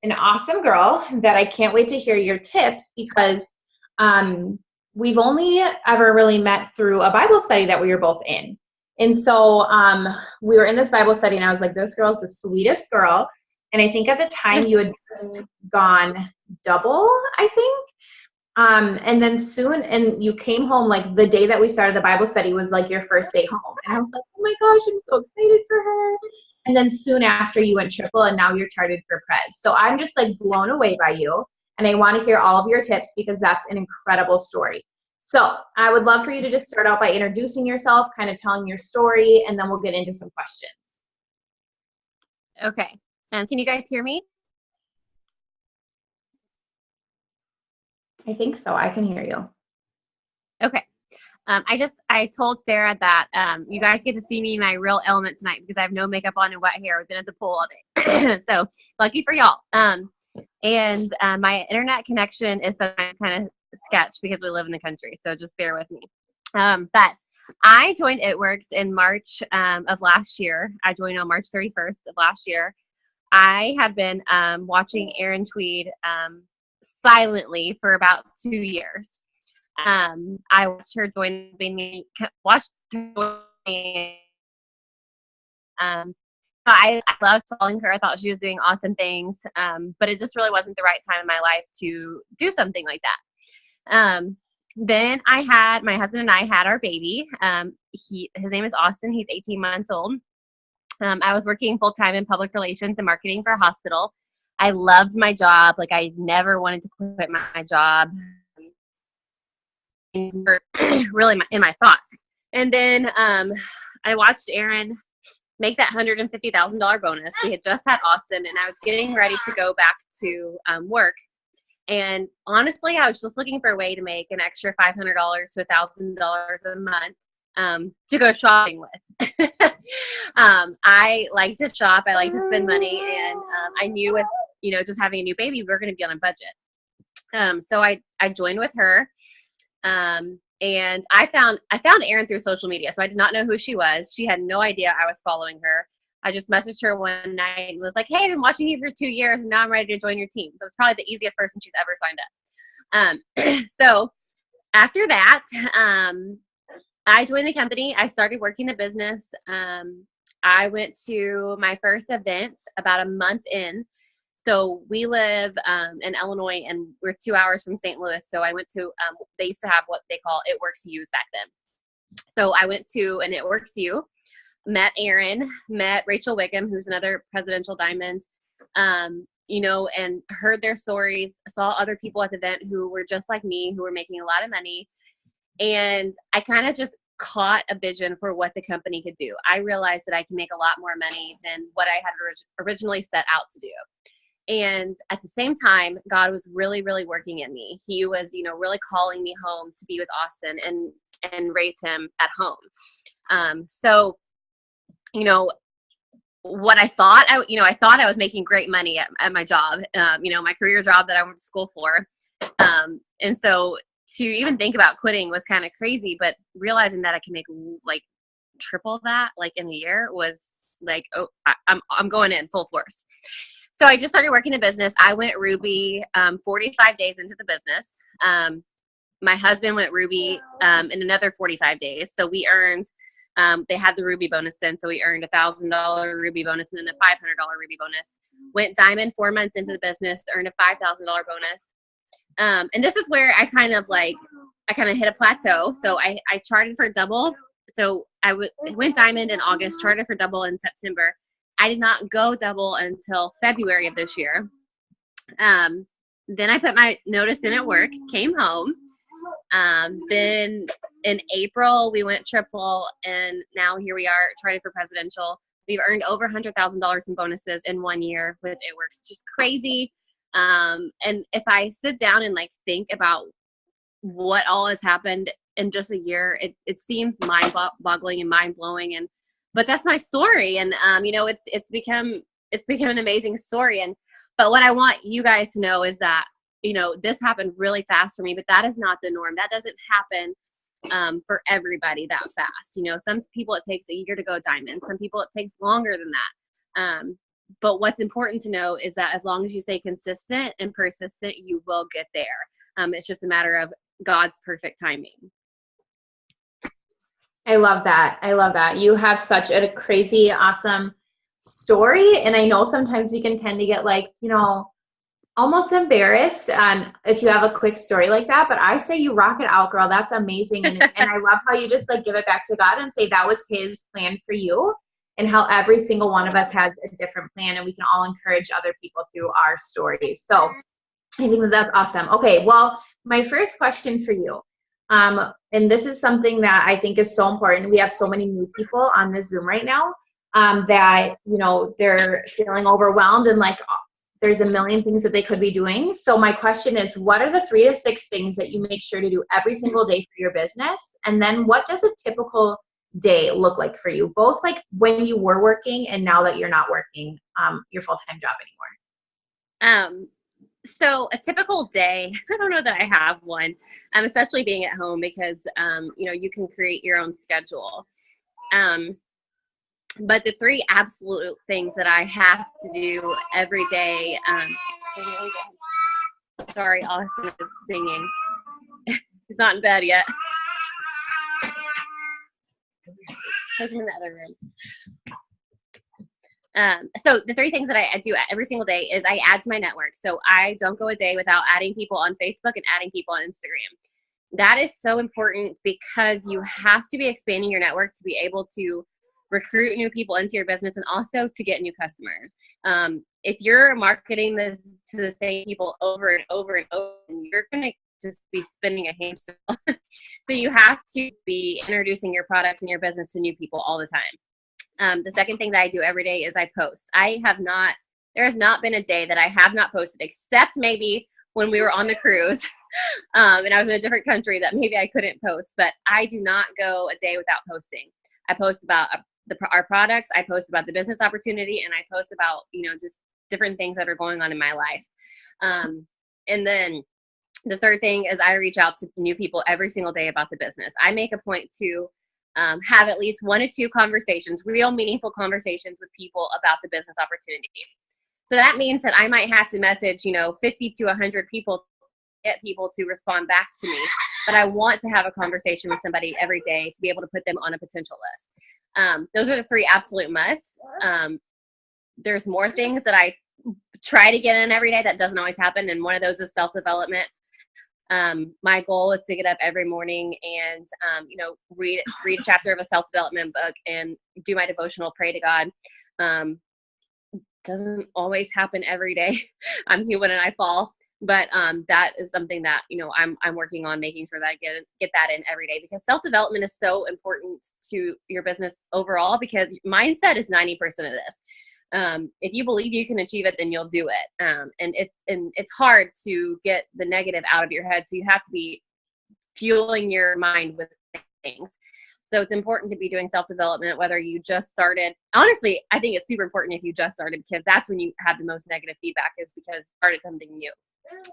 an awesome girl that I can't wait to hear your tips because we've only ever really met through a Bible study that we were both in. And so we were in this Bible study, and I was like, this girl's the sweetest girl. And I think at the time you had just gone double, I think. And then soon, and you came home like the day that we started the Bible study was like your first day home. And I was like, oh my gosh, I'm so excited for her. And then soon after you went triple and now you're charted for Prez. So I'm just like blown away by you. And I want to hear all of your tips because that's an incredible story. So I would love for you to just start out by introducing yourself, kind of telling your story, and then we'll get into some questions. Okay. Can you guys hear me? I think so. I can hear you. Okay. I told Sarah that you guys get to see me in my real element tonight because I have no makeup on and wet hair. I've been at the pool all day. So lucky for y'all. And my internet connection is sometimes kind of sketch because we live in the country. So just bear with me. But I joined It Works in March of last year. I joined on March 31st of last year. I have been watching Erin Tweed silently for about 2 years. I watched her join me. I loved following her. I thought she was doing awesome things, but it just really wasn't the right time in my life to do something like that. Then my husband and I had our baby. His name is Austin. He's 18 months old. I was working full-time in public relations and marketing for a hospital. I loved my job. Like I never wanted to quit my job. Really in my thoughts. And then I watched Erin make that $150,000 bonus. We had just had Austin, and I was getting ready to go back to work. And honestly, I was just looking for a way to make an extra $500 to $1,000 a month to go shopping with. I like to shop. I like to spend money, and I knew with just having a new baby, we were going to be on a budget. So I joined with her. And I found Erin through social media. So I did not know who she was. She had no idea I was following her. I just messaged her one night and was like, hey, I've been watching you for 2 years and now I'm ready to join your team. So it's probably the easiest person she's ever signed up. So after that, I joined the company. I started working the business. I went to my first event about a month in. So we live in Illinois, and we're 2 hours from St. Louis. So I went to, they used to have what they call It Works U's back then. So I went to an It Works U, met Erin, met Rachel Wickham, who's another presidential diamond, and heard their stories, saw other people at the event who were just like me, who were making a lot of money. And I kind of just caught a vision for what the company could do. I realized that I can make a lot more money than what I had originally set out to do. And at the same time, God was really, really working in me. He was, really calling me home to be with Austin and raise him at home. So, what I thought, I thought I was making great money at my job, my career job that I went to school for. And so to even think about quitting was kind of crazy, but realizing that I can make like triple that, like in a year, was like, oh, I'm going in full force. So I just started working in business. I went Ruby 45 days into the business. My husband went Ruby in another 45 days. So we earned, they had the Ruby bonus then. So we earned $1,000 Ruby bonus and then the $500 Ruby bonus. Went Diamond 4 months into the business, earned a $5,000 bonus. And this is where I kind of hit a plateau. So I charted for double. So I went Diamond in August, charted for double in September. I did not go double until February of this year. Then I put my notice in at work, came home. Then in April, we went triple, and now here we are, charted for presidential. We've earned over $100,000 in bonuses in 1 year with It Works, just crazy. And if I sit down and think about what all has happened in just a year, it seems mind-boggling and mind-blowing. But that's my story, and it's become an amazing story. But what I want you guys to know is that this happened really fast for me, but that is not the norm. That doesn't happen for everybody that fast. Some people it takes a year to go diamond. Some people it takes longer than that. But what's important to know is that as long as you stay consistent and persistent, you will get there. It's just a matter of God's perfect timing. I love that. I love that. You have such a crazy, awesome story. And I know sometimes you can tend to get like, almost embarrassed if you have a quick story like that. But I say you rock it out, girl. That's amazing. And I love how you just like give it back to God and say that was his plan for you, and how every single one of us has a different plan, and we can all encourage other people through our stories. So I think that's awesome. Okay, well, my first question for you, and this is something that I think is so important. We have so many new people on this Zoom right now that, they're feeling overwhelmed and like there's a million things that they could be doing. So my question is, what are the 3 to 6 things that you make sure to do every single day for your business? And then what does a typical day look like for you, both like when you were working and now that you're not working your full-time job anymore? So a typical day, I don't know that I have one, especially being at home because, you can create your own schedule. But the 3 absolute things that I have to do every day, sorry, Austin is singing. He's not in bed yet. Take him in the other room. So the 3 things that I do every single day is I add to my network. So I don't go a day without adding people on Facebook and adding people on Instagram. That is so important because you have to be expanding your network to be able to recruit new people into your business and also to get new customers. If you're marketing this to the same people over and over and over, you're going to just be spinning a hamster. So you have to be introducing your products and your business to new people all the time. The second thing that I do every day is I post. There has not been a day that I have not posted, except maybe when we were on the cruise and I was in a different country that maybe I couldn't post, but I do not go a day without posting. I post about our products, I post about the business opportunity, and I post about, just different things that are going on in my life. And then the third thing is I reach out to new people every single day about the business. I make a point to have at least 1 to 2 conversations, real meaningful conversations with people about the business opportunity. So that means that I might have to message, 50 to 100 people to get people to respond back to me. But I want to have a conversation with somebody every day to be able to put them on a potential list. Those are the 3 absolute musts. There's more things that I try to get in every day that doesn't always happen. And one of those is self-development. My goal is to get up every morning and, read a chapter of a self-development book and do my devotional, pray to God. Doesn't always happen every day. I'm human and I fall. But that is something that, I'm working on making sure that I get that in every day, because self-development is so important to your business overall, because mindset is 90% of this. If you believe you can achieve it, then you'll do it. And it's hard to get the negative out of your head. So you have to be fueling your mind with things. So it's important to be doing self-development, whether you just started. Honestly, I think it's super important if you just started, because that's when you have the most negative feedback, is because you started something new.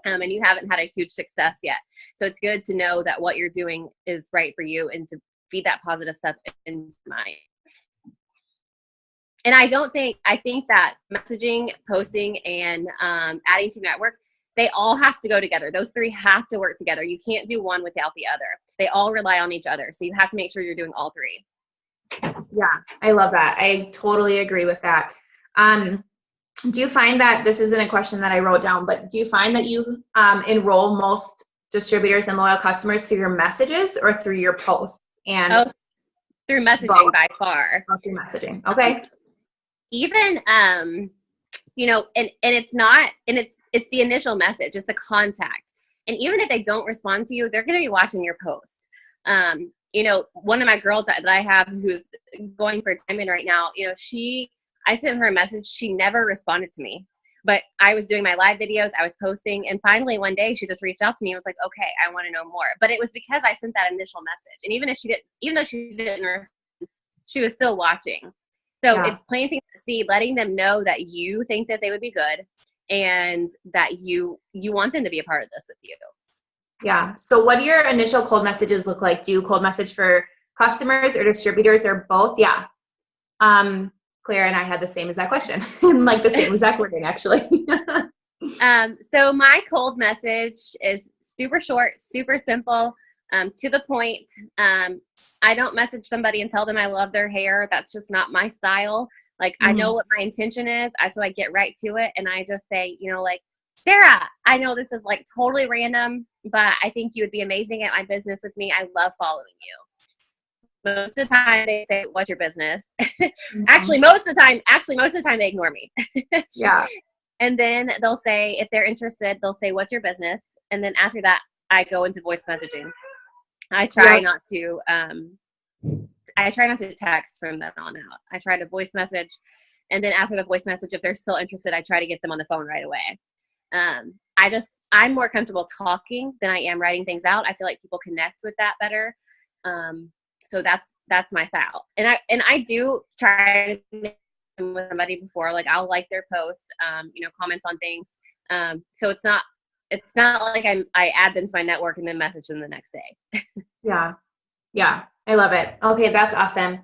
And you haven't had a huge success yet. So it's good to know that what you're doing is right for you and to feed that positive stuff into mind. And I think that messaging, posting, and adding to network, they all have to go together. Those 3 have to work together. You can't do one without the other. They all rely on each other. So you have to make sure you're doing all 3. Yeah, I love that. I totally agree with that. Do you find that, this isn't a question that I wrote down, but do you find that you enroll most distributors and loyal customers through your messages or through your posts? And through messaging by far. Through messaging. Okay. Even, and it's not, and it's the initial message, it's the contact. And even if they don't respond to you, they're going to be watching your post. One of my girls that I have who's going for time in right now, I sent her a message. She never responded to me, but I was doing my live videos. I was posting. And finally one day she just reached out to me and was like, okay, I want to know more. But it was because I sent that initial message. And even though she didn't respond, she was still watching. So It's planting the seed, letting them know that you think that they would be good and that you want them to be a part of this with you. Yeah. So what do your initial cold messages look like? Do you cold message for customers or distributors or both? Yeah. Claire and I had the same exact question, like the same exact wording, actually. So my cold message is super short, super simple, to the point. I don't message somebody and tell them I love their hair. That's just not my style. Like, I know what my intention is, so I get right to it, and I just say, like, Sarah, I know this is like totally random, but I think you would be amazing at my business with me. I love following you. Most of the time they say, what's your business? Actually, most of the time they ignore me. Yeah. And then they'll say, if they're interested, they'll say, what's your business? And then after that, I go into voice messaging. I try not to text from then on out. I try to voice message. And then after the voice message, if they're still interested, I try to get them on the phone right away. I'm more comfortable talking than I am writing things out. I feel like people connect with that better. So that's my style. And I do try to make with somebody before, like I'll like their posts, comments on things. So it's not like I add them to my network and then message them the next day. Yeah. I love it. Okay. That's awesome.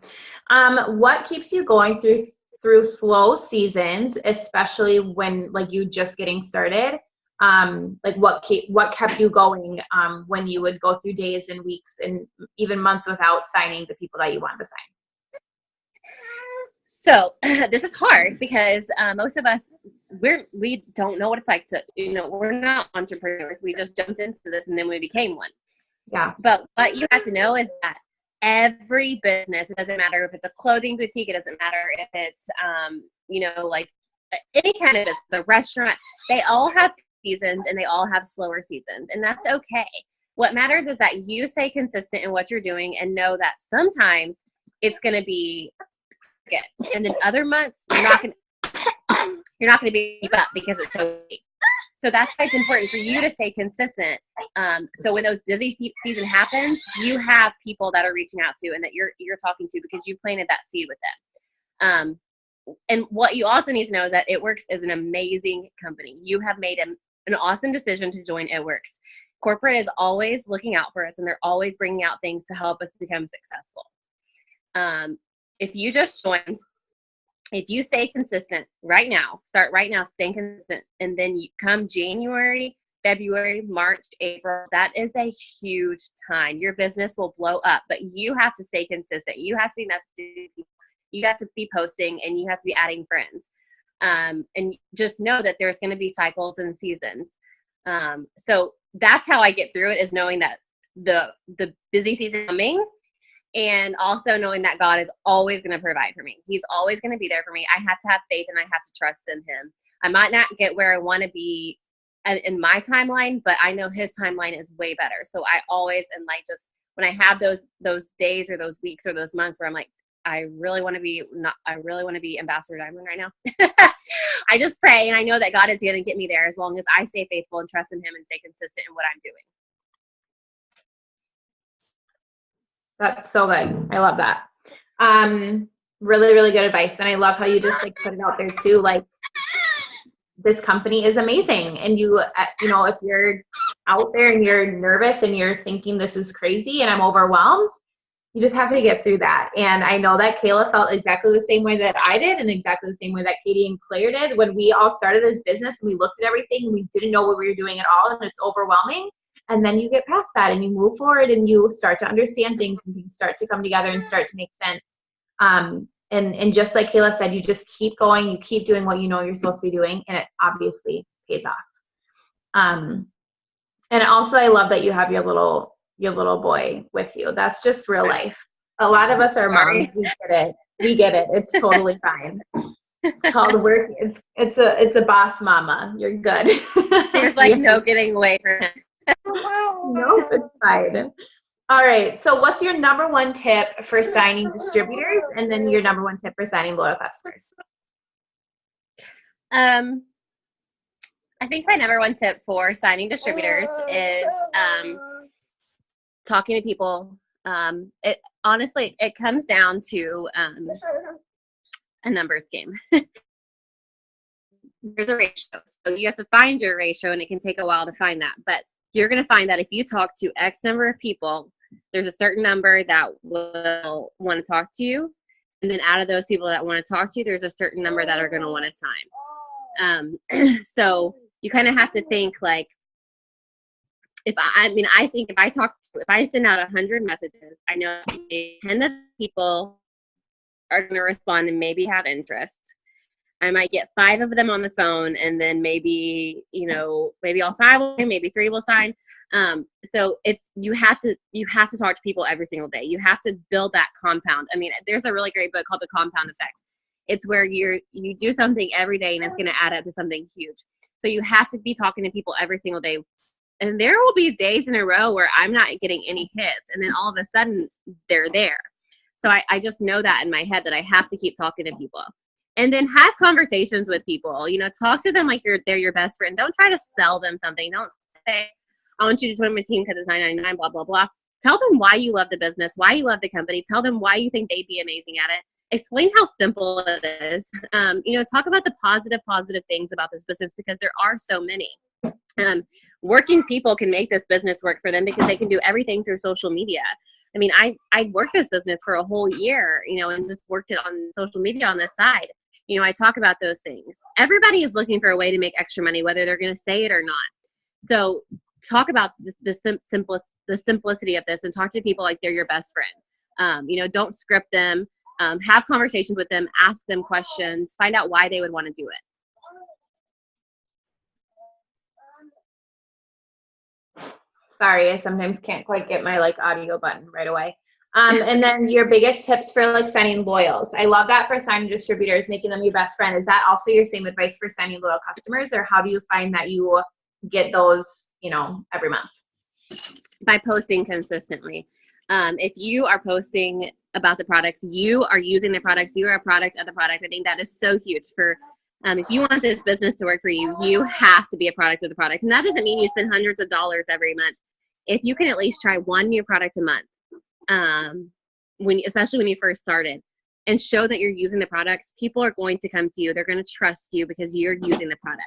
What keeps you going through slow seasons, especially when like you just getting started? Like what kept you going, when you would go through days and weeks and even months without signing the people that you wanted to sign? So this is hard because most of us, we don't know what it's like to, we're not entrepreneurs. We just jumped into this and then we became one. Yeah. But what you have to know is that every business, it doesn't matter if it's a clothing boutique, it doesn't matter if it's, like any kind of business, a restaurant, they all have seasons and they all have slower seasons, and that's okay. What matters is that you stay consistent in what you're doing and know that sometimes it's going to be good, and then other months you're not going to be up because it's so late. So that's why it's important for you to stay consistent. So when those busy season happens, you have people that are reaching out to and that you're talking to because you planted that seed with them. And what you also need to know is that It Works is an amazing company. You have made an awesome decision to join It Works. Corporate is always looking out for us, and they're always bringing out things to help us become successful. If you just joined, if you stay consistent start right now, staying consistent, and then you come January, February, March, April, that is a huge time. Your business will blow up, but you have to stay consistent. You have to be messaging people. You have to be posting, and you have to be adding friends. And just know that there's going to be cycles and seasons. So that's how I get through it, is knowing that the busy season coming, and also knowing that God is always going to provide for me. He's always going to be there for me. I have to have faith and I have to trust in him. I might not get where I want to be in my timeline, but I know his timeline is way better. So I always, and like, just when I have those days or those weeks or those months where I'm like, I really want to be Ambassador Diamond right now. I just pray, and I know that God is going to get me there as long as I stay faithful and trust in him and stay consistent in what I'm doing. That's so good. I love that. Really, really good advice. And I love how you just like put it out there too. Like, this company is amazing. And you, if you're out there and you're nervous and you're thinking this is crazy and I'm overwhelmed, you just have to get through that. And I know that Kayla felt exactly the same way that I did, and exactly the same way that Katie and Claire did when we all started this business and we looked at everything and we didn't know what we were doing at all, and it's overwhelming. And then you get past that and you move forward and you start to understand things and things start to come together and start to make sense. And just like Kayla said, you just keep going, you keep doing what you know you're supposed to be doing, and it obviously pays off. And also I love that you have your little boy with you. That's just real life. A lot of us are moms. We get it. It's totally fine. It's called work. It's a boss mama. You're good. There's like no getting away from it. Nope, it's fine. All right. So what's your number one tip for signing distributors, and then your number one tip for signing loyal customers? I think my number one tip for signing distributors is talking to people. It comes down to a numbers game. There's a ratio. So you have to find your ratio, and it can take a while to find that. But you're going to find that if you talk to X number of people, there's a certain number that will want to talk to you. And then out of those people that want to talk to you, there's a certain number that are going to want to sign. So you kind of have to think like, if I send out 100 messages, I know 10 of the people are going to respond and maybe have interest. I might get 5 of them on the phone, and then maybe all 5 will, maybe 3 will sign. So you have to talk to people every single day. You have to build that compound. I mean, there's a really great book called The Compound Effect. It's where you do something every day and it's going to add up to something huge. So you have to be talking to people every single day. And there will be days in a row where I'm not getting any hits, and then all of a sudden they're there. So I just know that in my head that I have to keep talking to people. And then have conversations with people. Talk to them like they're your best friend. Don't try to sell them something. Don't say, I want you to join my team because it's $9.99, blah, blah, blah. Tell them why you love the business, why you love the company. Tell them why you think they'd be amazing at it. Explain how simple it is. Talk about the positive things about this business, because there are so many. Working people can make this business work for them because they can do everything through social media. I mean, I worked this business for a whole year, and just worked it on social media on the side. I talk about those things. Everybody is looking for a way to make extra money, whether they're going to say it or not. So talk about the simplicity of this, and talk to people like they're your best friend. Don't script them. Have conversations with them, ask them questions, find out why they would want to do it. Sorry, I sometimes can't quite get my audio button right away. And then your biggest tips for signing loyals. I love that for signing distributors, making them your best friend. Is that also your same advice for signing loyal customers, or how do you find that you get those, every month? By posting consistently. If you are posting about the products, you are using the products, you are a product of the product. I think that is so huge for, if you want this business to work for you, you have to be a product of the product. And that doesn't mean you spend hundreds of dollars every month. If you can at least try one new product a month, especially when you first started, and show that you're using the products, people are going to come to you. They're going to trust you because you're using the product.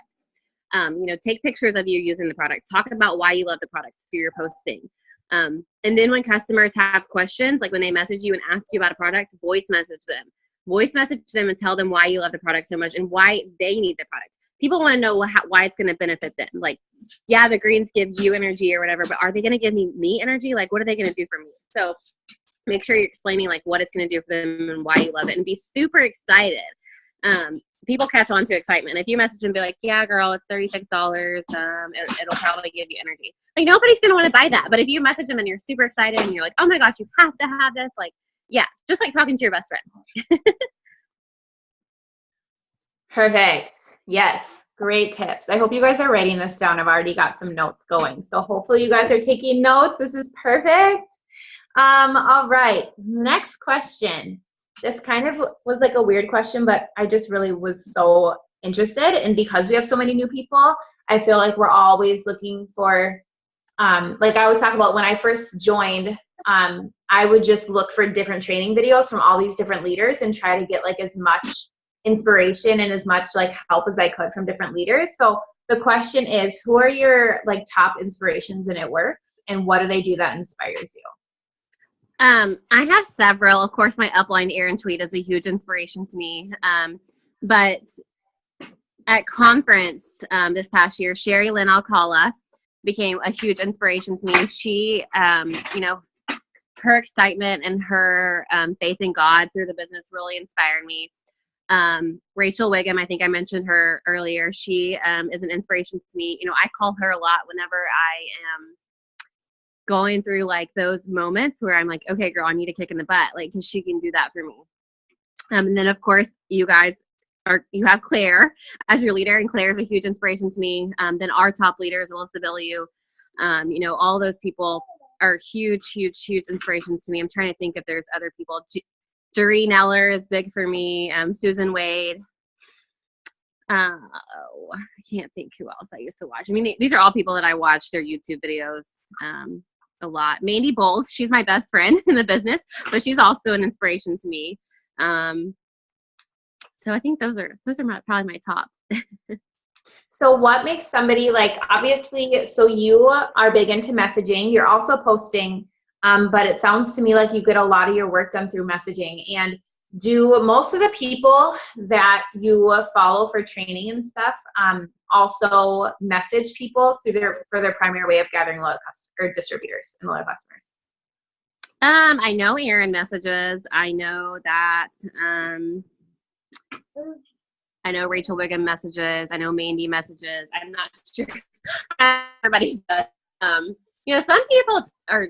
Take pictures of you using the product. Talk about why you love the products through your posting. And then when customers have questions, like when they message you and ask you about a product, voice message them. Voice message them and tell them why you love the product so much and why they need the product. People want to know why it's going to benefit them. Yeah, the greens give you energy or whatever, but are they going to give me energy? What are they going to do for me? So make sure you're explaining what it's going to do for them and why you love it, and be super excited. People catch on to excitement. If you message them and be like, yeah, girl, it's $36. It'll probably give you energy. Nobody's going to want to buy that. But if you message them and you're super excited and you're like, oh my gosh, you have to have this. Yeah, just like talking to your best friend. Perfect. Yes. Great tips. I hope you guys are writing this down. I've already got some notes going. So hopefully you guys are taking notes. This is perfect. All right. Next question. This kind of was a weird question, but I just really was so interested. And because we have so many new people, I feel like we're always looking for, I always talk about when I first joined, I would just look for different training videos from all these different leaders and try to get as much inspiration and as much help as I could from different leaders. So the question is, who are your top inspirations in It Works, and what do they do that inspires you? I have several. Of course, my upline Erin tweet is a huge inspiration to me. But at conference this past year, Sherry Lynn Alcala became a huge inspiration to me. She, her excitement and her faith in God through the business really inspired me. Rachel Wiggum, I think I mentioned her earlier. She is an inspiration to me. I call her a lot whenever I am going through those moments where I'm like, okay, girl, I need a kick in the butt, because she can do that for me. And then of course you have Claire as your leader, and Claire is a huge inspiration to me. Then our top leader is Alyssa Billiou. All those people are huge inspirations to me. I'm trying to think if there's other people. Jaree Neller is big for me. Susan Wade. I can't think who else I used to watch. I mean, these are all people that I watch their YouTube videos a lot. Mandy Bowles, she's my best friend in the business, but she's also an inspiration to me. So I think those are probably my top. So what makes somebody obviously, so you are big into messaging, you're also posting, but it sounds to me like you get a lot of your work done through messaging. And do most of the people that you follow for training and stuff also message people for their primary way of gathering loyal customers or distributors and loyal customers? I know Erin messages. I know that I know Rachel Wiggum messages. I know Mandy messages. I'm not sure everybody does. Some people are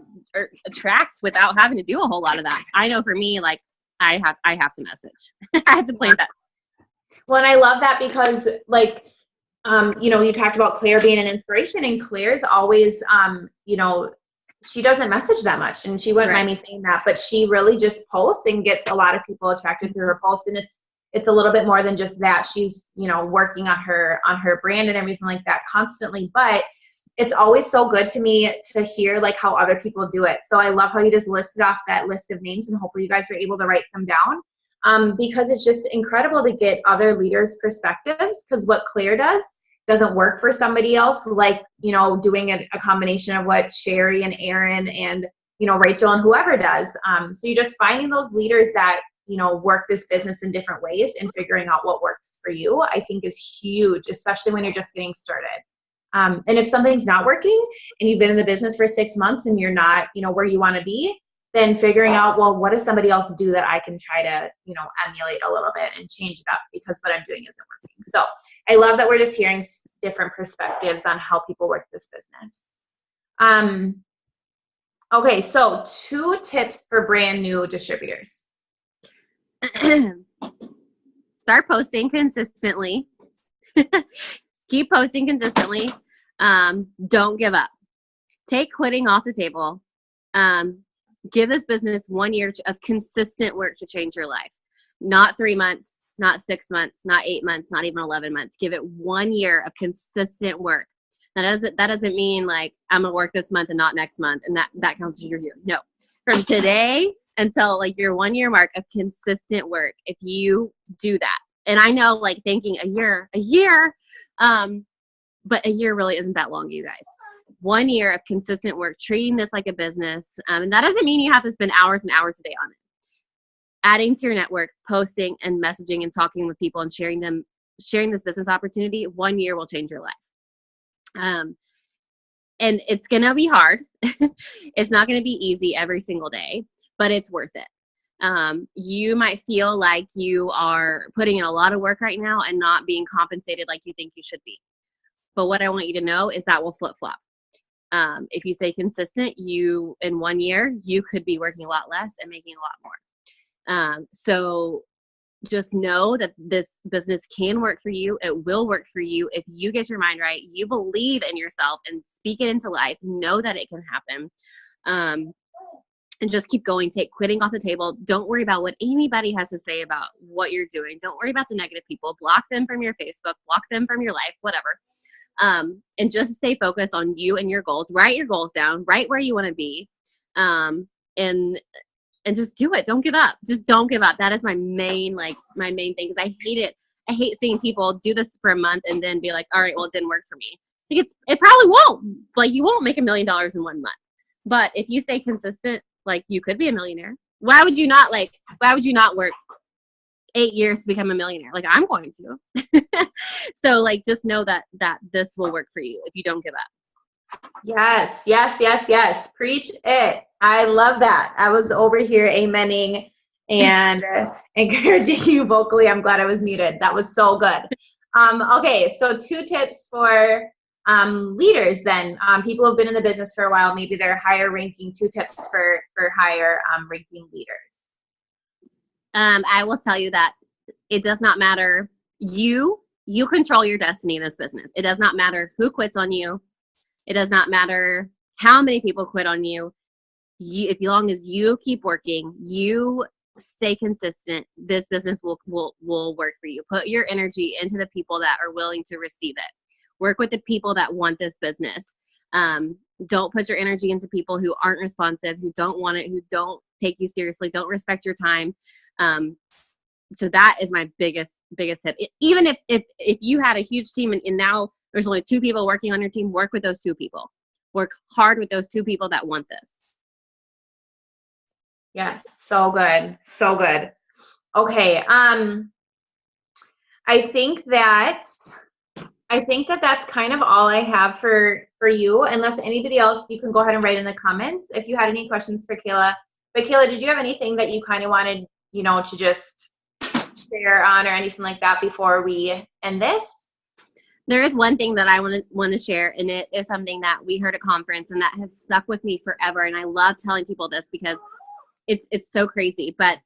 attract without having to do a whole lot of that. I know for me, like I have to message. I have to plan that. Well, and I love that because like, you talked about Claire being an inspiration, and Claire's always, she doesn't message that much, and she wouldn't mind me saying that, but she really just posts and gets a lot of people attracted through her posts. And it's a little bit more than just that. She's, working on her brand and everything like that constantly, but it's always so good to me to hear like how other people do it. So I love how you just listed off that list of names, and hopefully you guys are able to write them down, because it's just incredible to get other leaders' perspectives, because what Claire doesn't work for somebody else, like, doing a combination of what Sherry and Erin and, Rachel and whoever does. So you're just finding those leaders that, work this business in different ways and figuring out what works for you, I think is huge, especially when you're just getting started. And if something's not working and you've been in the business for 6 months and you're not, where you want to be, then figuring out, well, what does somebody else do that I can try to, emulate a little bit and change it up, because what I'm doing isn't working. So I love that we're just hearing different perspectives on how people work this business. Okay, so 2 tips for brand new distributors. Start posting consistently. Keep posting consistently. Don't give up. Take quitting off the table. Give this business 1 year of consistent work to change your life. Not 3 months, not 6 months, not 8 months, not even 11 months. Give it 1 year of consistent work. That doesn't mean like I'm gonna work this month and not next month, and that counts as your year. No, from today until like your 1 year mark of consistent work. If you do that, and I know like thinking a year, but a year really isn't that long, you guys. 1 year of consistent work, treating this like a business. And that doesn't mean you have to spend hours and hours a day on it. Adding to your network, posting and messaging and talking with people and sharing this business opportunity, 1 year will change your life. And it's going to be hard. It's not going to be easy every single day, but it's worth it. You might feel like you are putting in a lot of work right now and not being compensated like you think you should be. But what I want you to know is that will flip-flop. If you stay consistent, in 1 year, you could be working a lot less and making a lot more. So just know that this business can work for you. It will work for you if you get your mind right, you believe in yourself and speak it into life, know that it can happen. And just keep going. Take quitting off the table. Don't worry about what anybody has to say about what you're doing. Don't worry about the negative people. Block them from your Facebook, block them from your life, whatever. And just stay focused on you and your goals. Write your goals down, write where you want to be. And just do it. Don't give up. Just don't give up. That is my main thing, because I hate it. I hate seeing people do this for a month and then be like, all right, well, it didn't work for me. Like it probably won't. Like you won't make $1 million in 1 month. But if you stay consistent, like you could be a millionaire. Why would you not work 8 years to become a millionaire? Like I'm going to. So like just know that this will work for you if you don't give up. Yes. Preach it. I love that. I was over here amening and encouraging you vocally. I'm glad I was muted. That was so good. Okay, so 2 tips for leaders then. People who've been in the business for a while, maybe they're higher ranking. 2 tips for higher ranking leaders. I will tell you that it does not matter. You control your destiny in this business. It does not matter who quits on you. It does not matter how many people quit on you. As long as you keep working, you stay consistent, this business will work for you. Put your energy into the people that are willing to receive it. Work with the people that want this business. Don't put your energy into people who aren't responsive, who don't want it, who don't take you seriously, don't respect your time. So that is my biggest tip. Even if you had a huge team and now there's only 2 people working on your team, work with those 2 people. Work hard with those 2 people that want this. Yes, so good. So good. Okay. I think that that's kind of all I have for you. Unless anybody else, you can go ahead and write in the comments if you had any questions for Kayla. But Kayla, did you have anything that you kind of wanted, to just share on or anything like that before we end this? There is one thing that I want to share, and it is something that we heard at conference, and that has stuck with me forever. And I love telling people this because it's so crazy. But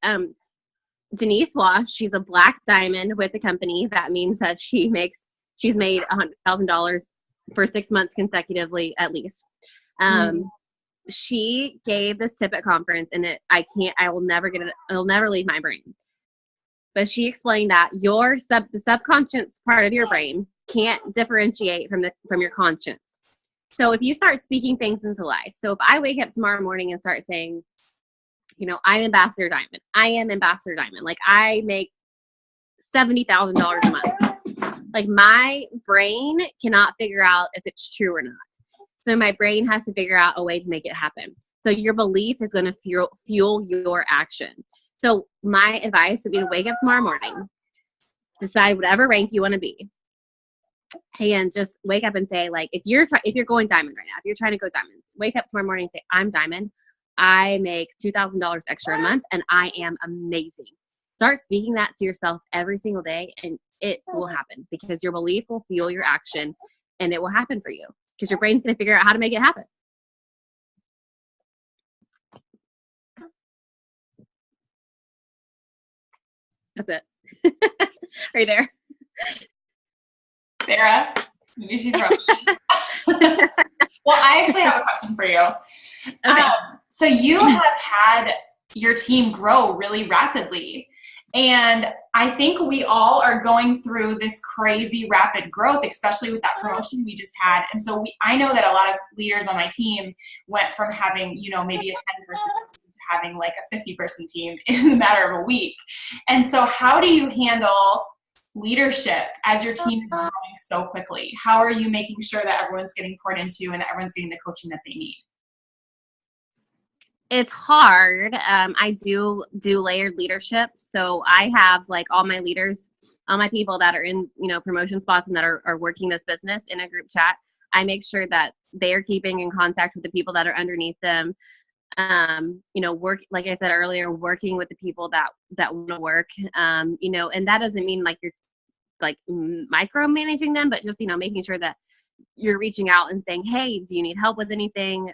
Denise Wash, she's a black diamond with the company. That means that she's made $100,000 for 6 months consecutively, at least. She gave this tip at conference, and I will never get it. It'll never leave my brain. But she explained that the subconscious part of your brain can't differentiate from your conscience. So if you start speaking things into life, so if I wake up tomorrow morning and start saying, I'm Ambassador Diamond. I am Ambassador Diamond. Like, I make $70,000 a month. Like, my brain cannot figure out if it's true or not. So my brain has to figure out a way to make it happen. So your belief is going to fuel your action. So my advice would be to wake up tomorrow morning, decide whatever rank you want to be, and just wake up and say, like, if you're going diamond right now, if you're trying to go diamonds, wake up tomorrow morning and say, I'm diamond. I make $2,000 extra a month, and I am amazing. Start speaking that to yourself every single day, and it will happen because your belief will fuel your action, and it will happen for you because your brain's going to figure out how to make it happen. That's it. Are you there? Sarah, maybe she's wrong. Well, I actually have a question for you. Okay. So you have had your team grow really rapidly. And I think we all are going through this crazy rapid growth, especially with that promotion we just had. And so I know that a lot of leaders on my team went from having, maybe a 10-person team to having like a 50-person team in the matter of a week. And so how do you handle leadership as your team is growing so quickly? How are you making sure that everyone's getting poured into and that everyone's getting the coaching that they need? It's hard. I do layered leadership. So I have like all my leaders, all my people that are in, promotion spots and that are working this business in a group chat. I make sure that they're keeping in contact with the people that are underneath them. Work, like I said earlier, working with the people that want to work, and that doesn't mean like you're like micromanaging them, but just, making sure that you're reaching out and saying, hey, do you need help with anything?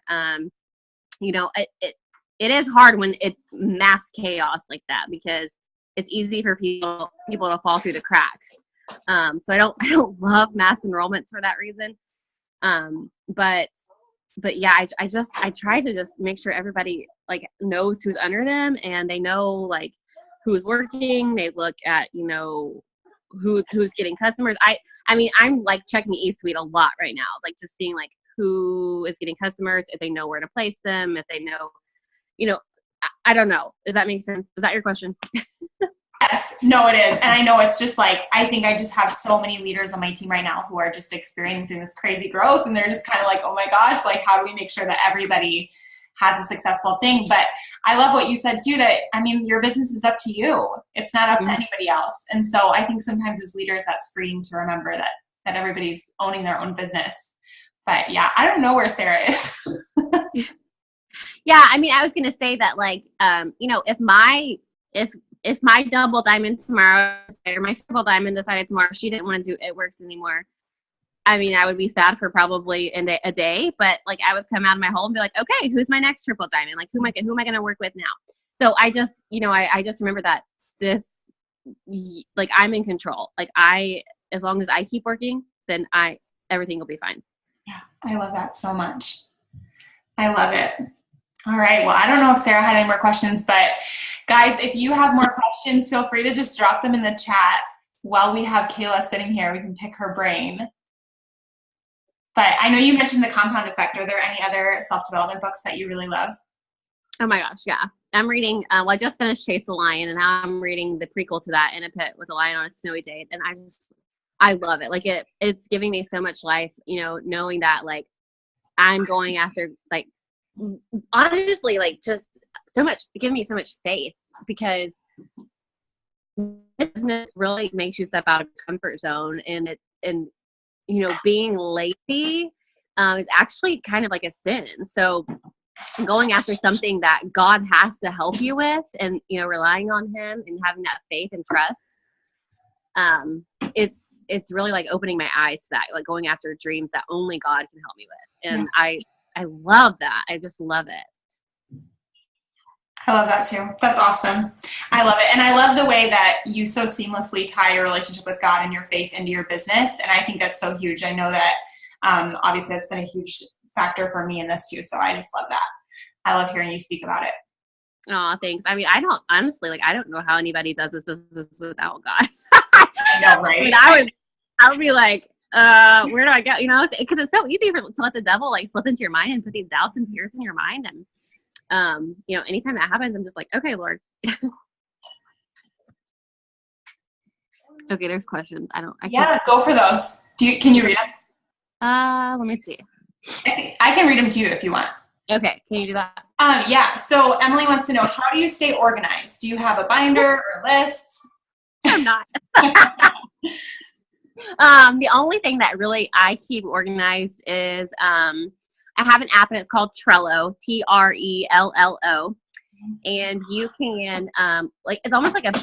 It is hard when it's mass chaos like that because it's easy for people to fall through the cracks. So I don't love mass enrollments for that reason. But yeah, I try to just make sure everybody like knows who's under them and they know like who's working. They look at, who's getting customers. I mean, I'm like checking eSuite a lot right now, like just seeing like who is getting customers, if they know where to place them, if they know, I don't know. Does that make sense? Is that your question? Yes, no, it is. And I know it's just like, I think I just have so many leaders on my team right now who are just experiencing this crazy growth. And they're just kind of like, oh my gosh, like, how do we make sure that everybody has a successful thing? But I love what you said too, that, I mean, your business is up to you. It's not up to anybody else. And so I think sometimes as leaders, that's freeing to remember that everybody's owning their own business. But yeah, I don't know where Sarah is. Yeah. I mean, I was going to say that like, if my double diamond tomorrow or my triple diamond decided tomorrow she didn't want to do It Works anymore, I mean, I would be sad for probably a day, but like I would come out of my hole and be like, okay, who's my next triple diamond? Like who am I going to work with now? So I just, I just remember that like I'm in control. Like as long as I keep working, then everything will be fine. Yeah. I love that so much. I love it. All right. Well, I don't know if Sarah had any more questions, but guys, if you have more questions, feel free to just drop them in the chat while we have Kayla sitting here. We can pick her brain. But I know you mentioned The Compound Effect. Are there any other self-development books that you really love? Oh my gosh, yeah. I'm reading, I just finished Chase the Lion, and now I'm reading the prequel to that, In a Pit with a Lion on a Snowy Day. And I love it. Like it's giving me so much life, knowing that like I'm going after like, honestly, like just so much, giving me so much faith because business really makes you step out of your comfort zone, and being lazy is actually kind of like a sin. So going after something that God has to help you with, and relying on him and having that faith and trust, it's really like opening my eyes to that, like going after dreams that only God can help me with. And I love that. I just love it. I love that too. That's awesome. I love it. And I love the way that you so seamlessly tie your relationship with God and your faith into your business. And I think that's so huge. I know that obviously that's been a huge factor for me in this too. So I just love that. I love hearing you speak about it. Oh, thanks. I mean, I don't know how anybody does this business without God. I know, right? I mean, I would be like, where do I go? Because it's so easy to let the devil like slip into your mind and put these doubts and fears in your mind. And anytime that happens, I'm just like, okay, Lord. Okay, there's questions. Let's go for those. Can you read them? Let me see. I can read them to you if you want. Okay, can you do that? Yeah. So Emily wants to know, how do you stay organized? Do you have a binder or lists? I'm not. The only thing that really I keep organized is I have an app, and it's called Trello, Trello, and you can it's almost like a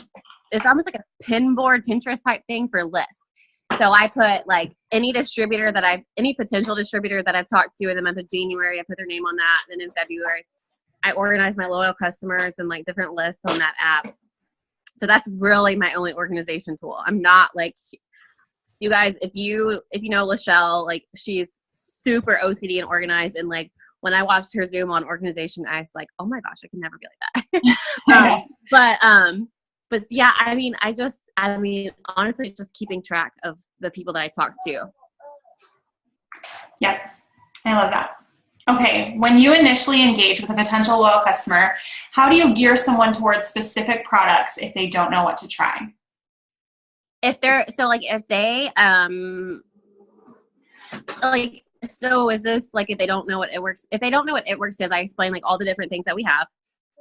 pin board, Pinterest type thing for lists. So I put like any potential distributor that I've talked to in the month of January, I put their name on that. Then in February, I organize my loyal customers and like different lists on that app. So that's really my only organization tool. I'm not like, you guys, if you know Lachelle, like she's super OCD and organized, and like when I watched her Zoom on organization, I was like, oh my gosh, I can never be like that. But yeah, I mean, honestly, just keeping track of the people that I talk to. Yep. I love that. Okay. When you initially engage with a potential loyal customer, how do you gear someone towards specific products if they don't know what to try? Is this like, if they don't know what it works, is, I explain like all the different things that we have.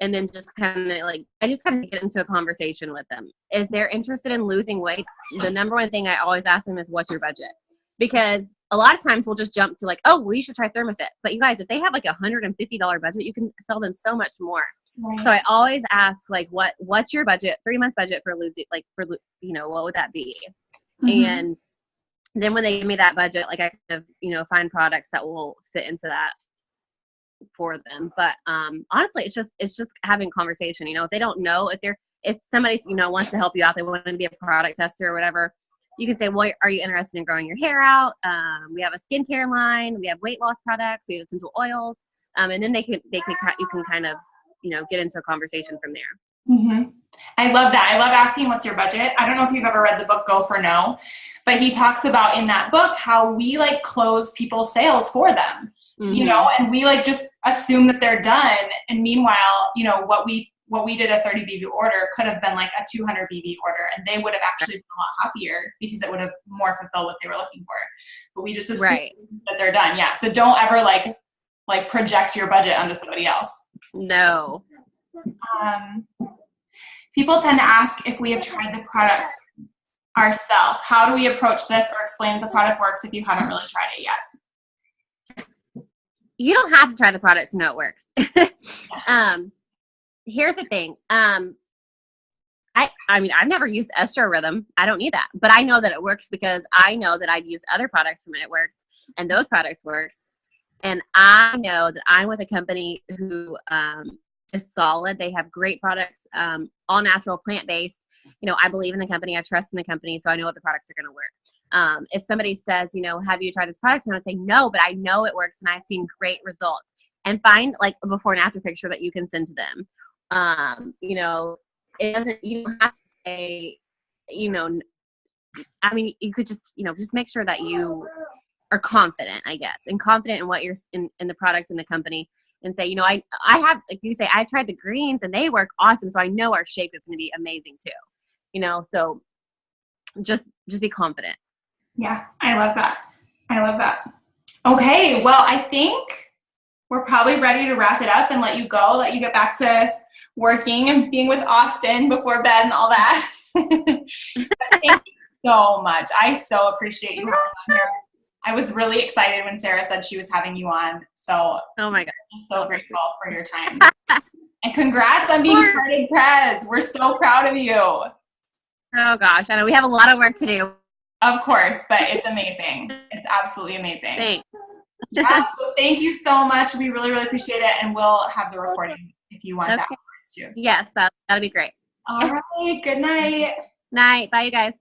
And then just kind of like, I just kind of get into a conversation with them. If they're interested in losing weight, the number one thing I always ask them is, what's your budget? Because a lot of times we'll just jump to like, oh, well, you should try ThermoFit. But you guys, if they have like $150 budget, you can sell them so much more. Right. So I always ask like, what's your budget, 3-month budget for losing, like what would that be? Mm-hmm. And then when they give me that budget, like I kind of, find products that will fit into that for them. But honestly, it's just having conversation. If they don't know, if somebody wants to help you out, they want to be a product tester or whatever, you can say, well, are you interested in growing your hair out? We have a skincare line, we have weight loss products, we have essential oils, and then you can kind of get into a conversation from there. Mm-hmm. I love that. I love asking, what's your budget? I don't know if you've ever read the book Go for No, but he talks about in that book how we like close people's sales for them. Mm-hmm. And we like just assume that they're done. And meanwhile, what we did a 30 BB order could have been like a 200 BB order, and they would have actually been a lot happier because it would have more fulfilled what they were looking for. But we just assume that they're done. Yeah. So don't ever like project your budget onto somebody else. No. People tend to ask if we have tried the products ourselves. How do we approach this or explain if the product works if you haven't really tried it yet? You don't have to try the product to know it works. Here's the thing. I mean, I've never used Estro Rhythm. I don't need that, but I know that it works because I know that I've used other products from it works, and those products works. And I know that I'm with a company who is solid. They have great products, all natural, plant-based. I believe in the company. I trust in the company, so I know what the products are going to work. If somebody says, have you tried this product? And I say, no, but I know it works and I've seen great results. And find like a before and after picture that you can send to them. It doesn't, you don't have to say, I mean, you could just make sure that you are confident, I guess, and confident in what you're in the products in the company, and say, I have, like you say, I tried the greens and they work awesome. So I know our shake is going to be amazing too, so just be confident. Yeah. I love that. Okay. Well, I think we're probably ready to wrap it up and let you get back to working and being with Austin before bed and all that. Thank you so much. I so appreciate you having on here. I was really excited when Sarah said she was having you on. So Oh my God. I'm just so grateful for your time. And congrats on being charted Prez. We're so proud of you. Oh gosh, I know we have a lot of work to do. Of course, but it's amazing. It's absolutely amazing. Thanks. Yeah, so thank you so much. We really, really appreciate it. And we'll have the recording if you want that afterwards too. Yes, that'll be great. All right. Good night. Night. Bye, you guys.